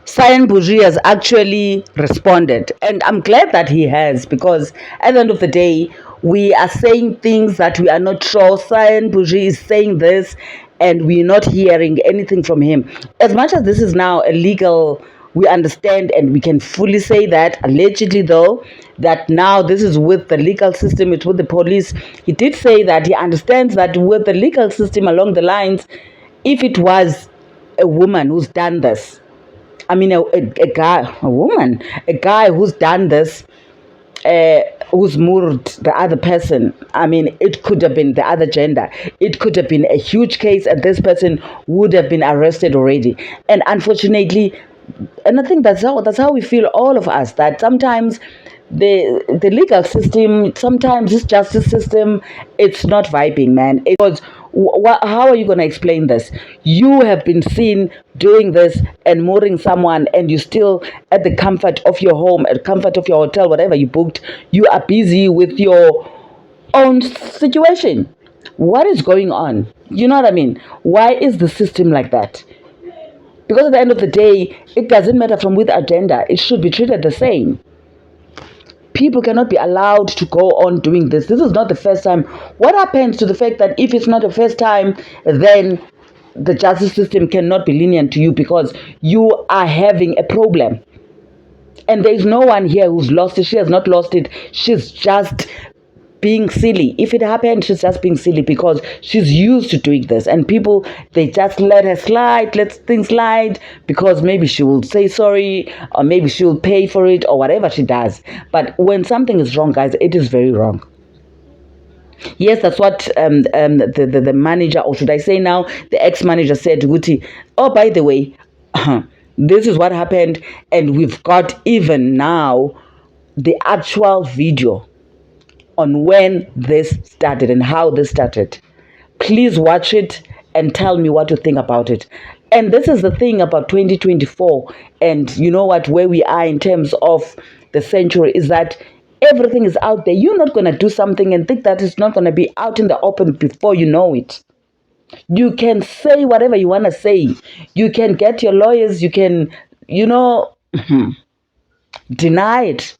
Cyan Bougie has actually responded, and I'm glad that he has, because at the end of the day, we are saying things that we are not sure. Cyan Bougie is saying this, and we're not hearing anything from him. As much as this is now a legal, we understand and we can fully say that, allegedly though, that now this is with the legal system, it's with the police. He did say that he understands that with the legal system along the lines, if it was a woman who's done this, I mean, a guy, a woman, a guy who's done this, uh, who's murdered the other person. I mean, it could have been the other gender. It could have been a huge case, and this person would have been arrested already. And unfortunately, and I think that's how we feel, all of us, that sometimes the legal system, sometimes this justice system, it's not vibing, man. Because how are you going to explain this? You have been seen doing this and murdering someone, and you still at the comfort of your home, at the comfort of your hotel, whatever you booked, you are busy with your own situation. What is going on? You know what I mean? Why is the system like that? Because at the end of the day, it doesn't matter from which agenda, it should be treated the same. People cannot be allowed to go on doing this. This is not the first time. What happens to the fact that if it's not the first time, then the justice system cannot be lenient to you because you are having a problem? And there's no one here who's lost it. She has not lost it. She's just being silly. If it happened, she's just being silly because she's used to doing this, and people, they just let her slide, let things slide, because maybe she will say sorry, or maybe she will pay for it, or whatever she does. But when something is wrong, guys, it is very wrong. Yes, that's what the manager, or should I say now, the ex-manager said, Guti, oh, by the way, this is what happened, and we've got even now the actual video on when this started and how this started. Please watch it and tell me what you think about it. And this is the thing about 2024, and you know what, where we are in terms of the century, is that everything is out there. You're not going to do something and think that it's not going to be out in the open before you know it. You can say whatever you want to say. You can get your lawyers, you can, deny it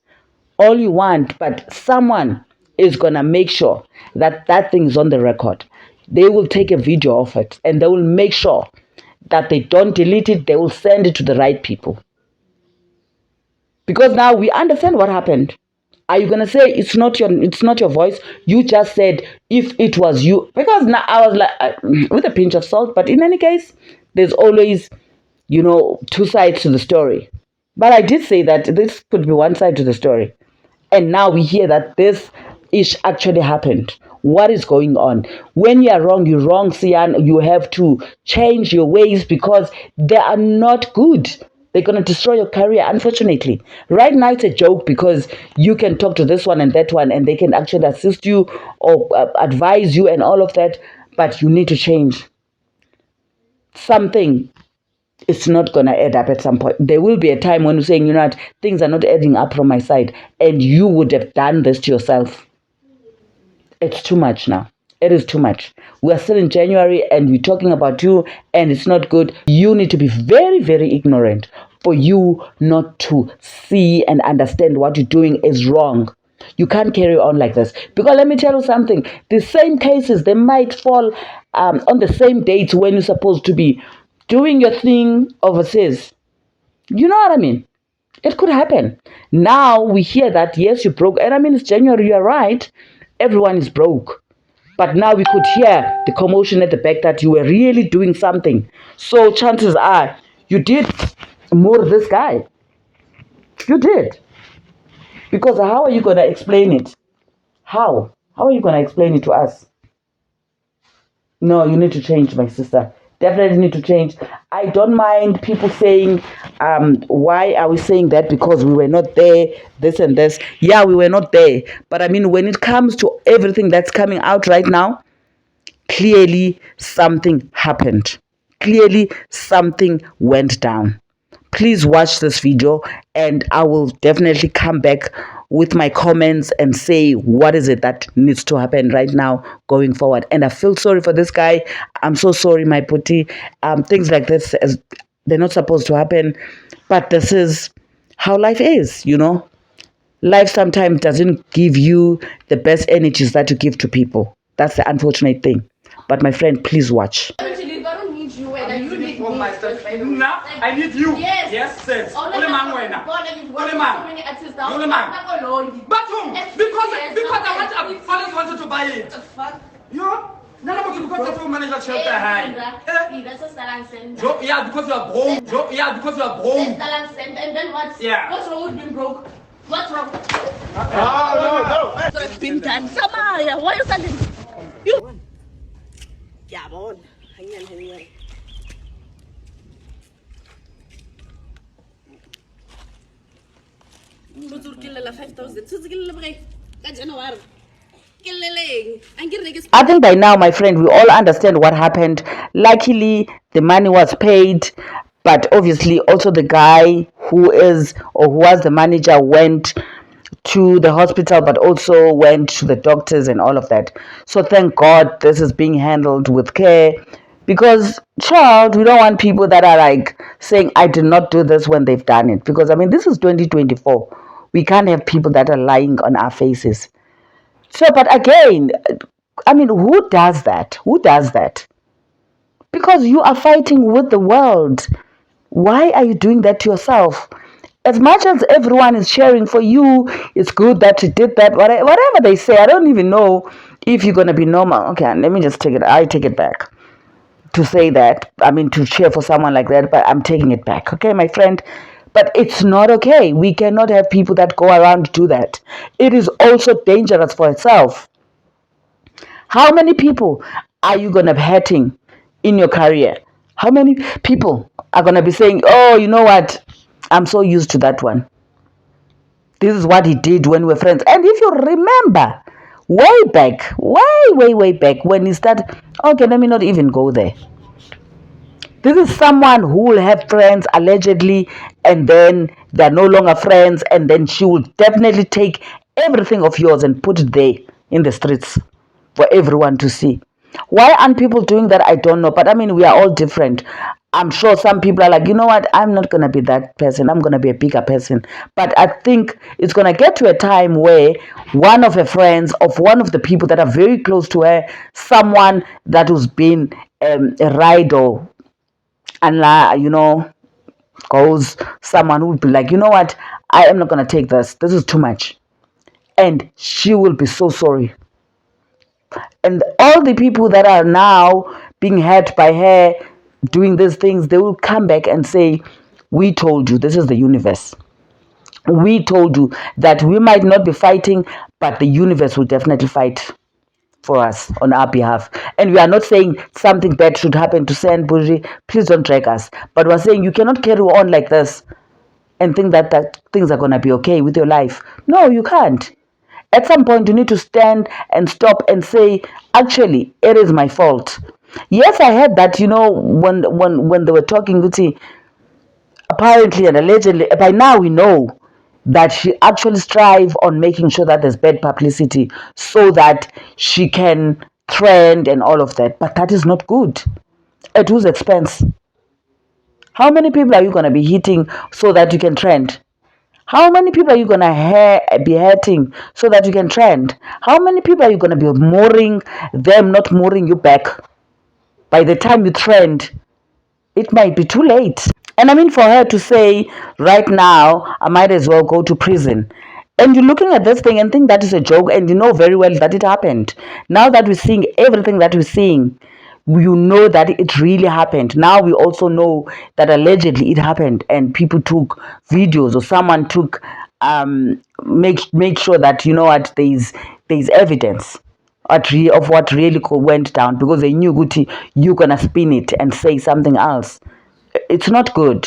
all you want, but someone is going to make sure that that thing is on the record. They will take a video of it, and they will make sure that they don't delete it. They will send it to the right people. Because now we understand what happened. Are you gonna say it's not your voice? You just said if it was you. Because now I was like, with a pinch of salt, but in any case, there's always, two sides to the story. But I did say that this could be one side to the story. And now we hear that this ish actually happened. What is going on? When you are wrong, you're wrong, Sian. You have to change your ways because they are not good. They're going to destroy your career, unfortunately. Right now, it's a joke because you can talk to this one and that one, and they can actually assist you or advise you and all of that. But you need to change. Something, it's not going to add up at some point. There will be a time when you're saying, what, things are not adding up from my side, and you would have done this to yourself. It's too much now. It is too much. We're still in January and we're talking about you, and it's not good. You need to be very, very ignorant for you not to see and understand what you're doing is wrong. You can't carry on like this. Because let me tell you something. The same cases, they might fall on the same dates when you're supposed to be doing your thing overseas. You know what I mean? It could happen. Now we hear that, yes, you broke. And I mean, it's January, you're right. Everyone is broke. But now we could hear the commotion at the back that you were really doing something. So chances are you did murder this guy. You did. Because how are you going to explain it? How? How are you going to explain it to us? No, you need to change, my sister. Definitely need to change. I don't mind people saying, why are we saying that? Because we were not there, this and this. Yeah, we were not there. But I mean, when it comes to everything that's coming out right now, clearly something happened. Clearly something went down. Please watch this video, and I will definitely come back with my comments and say what is it that needs to happen right now going forward. And I feel sorry for this guy. I'm so sorry, my putty. Things like this, they're not supposed to happen. But this is how life is. Life sometimes doesn't give you the best energies that you give to people. That's the unfortunate thing. But my friend, please watch. Actually, I don't need you. And you need for me. myself. Now, I need you. Yes. Yes, sir. Only man. Only man. So many artists now. Only man. But whom? Because I always wanted to buy it. You? No, because the manager shelter high. Yeah, because you are broke. Yeah, because you are broke. And then what? Yeah. What's wrong with being broke? What's wrong? No. So it's been done. Samaya, why are you standing? You. Yeah, bon. Hang on. I think by now, my friend, we all understand what happened. Luckily, the money was paid, but obviously, also the guy who is or who was the manager went to the hospital, but also went to the doctors and all of that. So thank God this is being handled with care. Because, child, we don't want people that are like saying, I did not do this when they've done it. Because, I mean, this is 2024. We can't have people that are lying on our faces. So, but again, I mean, who does that? Who does that? Because you are fighting with the world. Why are you doing that to yourself? As much as everyone is cheering for you, it's good that you did that. Whatever they say, I don't even know if you're going to be normal. Okay, let me just take it. I take it back to say that. I mean, to cheer for someone like that, but I'm taking it back. Okay, my friend? But it's not okay. We cannot have people that go around do that. It is also dangerous for itself. How many people are you going to be hurting in your career? How many people are going to be saying, oh, you know what? I'm so used to that one. This is what he did when we were friends. And if you remember, way back when he started, okay, let me not even go there. This is someone who will have friends allegedly, and then they're no longer friends, and then she will definitely take everything of yours and put it there in the streets for everyone to see. Why aren't people doing that? I don't know. But I mean, we are all different. I'm sure some people are like, you know what? I'm not going to be that person. I'm going to be a bigger person. But I think it's going to get to a time where one of her friends, of one of the people that are very close to her, someone that has been a ride or and goes, someone who would be like, you know what, I am not going to take this is too much, and she will be so sorry. And all the people that are now being hurt by her doing these things, they will come back and say, we told you. This is the universe. We told you that we might not be fighting, but the universe will definitely fight for us on our behalf. And we are not saying something bad should happen to Sandbury. Please don't drag us. But we're saying you cannot carry on like this and think that things are going to be okay with your life. No, you can't. At some point, you need to stand and stop and say, actually, it is my fault. Yes, I heard that, when they were talking, apparently and allegedly, by now we know that she actually strive on making sure that there's bad publicity so that she can trend and all of that. But that is not good. At whose expense? How many people are you going to be hitting so that you can trend? How many people are you going to be hurting so that you can trend? How many people are you going to be mooring them, not mooring you back? By the time you trend, it might be too late. And I mean, for her to say, right now, I might as well go to prison. And you're looking at this thing and think that is a joke, and you know very well that it happened. Now that we're seeing everything that we're seeing, you know that it really happened. Now we also know that allegedly it happened, and people took videos, or someone took, make sure that, you know what, there's evidence of what really went down, because they knew Guti, you're gonna spin it and say something else. It's not good.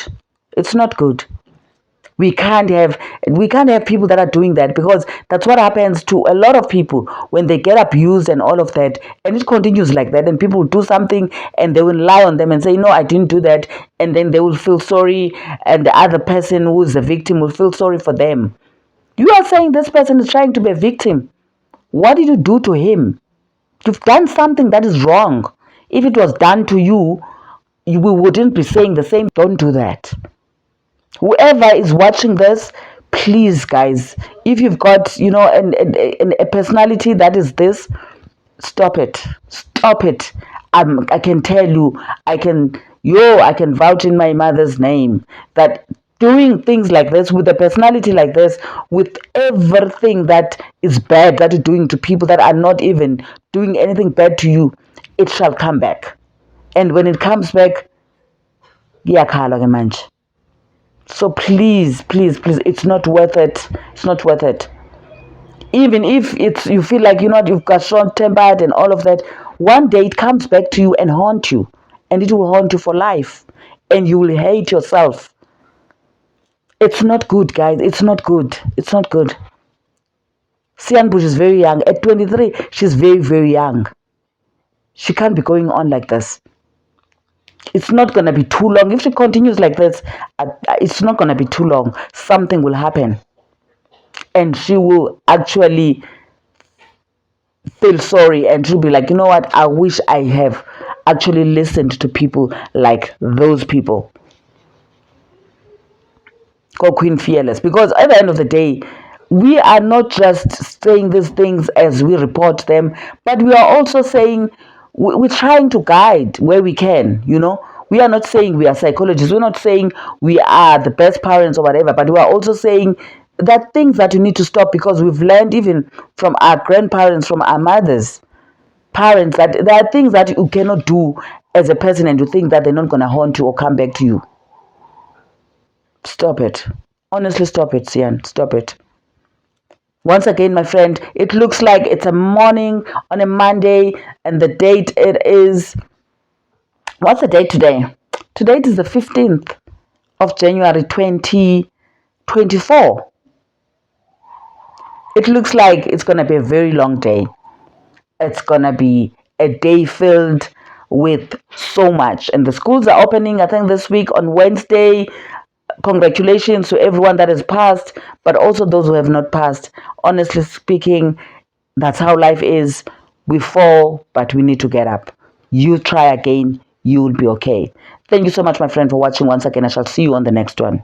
It's not good. We can't have people that are doing that, because that's what happens to a lot of people when they get abused and all of that, and it continues like that, and people do something and they will lie on them and say, no, I didn't do that, and then they will feel sorry, and the other person who is the victim will feel sorry for them. You are saying this person is trying to be a victim. What did you do to him? You've done something that is wrong. If it was done to you, we wouldn't be saying the same. Don't do that. Whoever is watching this, please, guys, if you've got, a personality that is this, stop it. Stop it. I can tell you, I can vouch in my mother's name that doing things like this with a personality like this, with everything that is bad that you're doing to people that are not even doing anything bad to you, it shall come back. And when it comes back, iyakhala ke manje. So please, please, please, it's not worth it. It's not worth it. Even if it's you feel like you've got short tempered and all of that, one day it comes back to you and haunt you, and it will haunt you for life, and you will hate yourself. It's not good, guys. It's not good. It's not good. Sian Bush is very young. At 23, she's very, very young. She can't be going on like this. It's not going to be too long. If she continues like this, it's not going to be too long. Something will happen. And she will actually feel sorry, and she'll be like, you know what? I wish I have actually listened to people like those people. Called Queen Fearless. Because at the end of the day, we are not just saying these things as we report them, but we are also saying we're trying to guide where we can, We are not saying we are psychologists. We're not saying we are the best parents or whatever, but we are also saying that things that you need to stop, because we've learned even from our grandparents, from our mothers, parents, that there are things that you cannot do as a person and you think that they're not going to haunt you or come back to you. Stop it. Honestly, stop it, Sian. Stop it. Once again, my friend, it looks like it's a morning on a Monday, and the date it is. What's the date today? Today is the 15th of January 2024. It looks like it's going to be a very long day. It's going to be a day filled with so much. And the schools are opening, I think, this week on Wednesday. Congratulations to everyone that has passed, but also those who have not passed. Honestly speaking, that's how life is. We fall, but we need to get up. You try again, you will be okay. Thank you so much, my friend, for watching once again. I shall see you on the next one.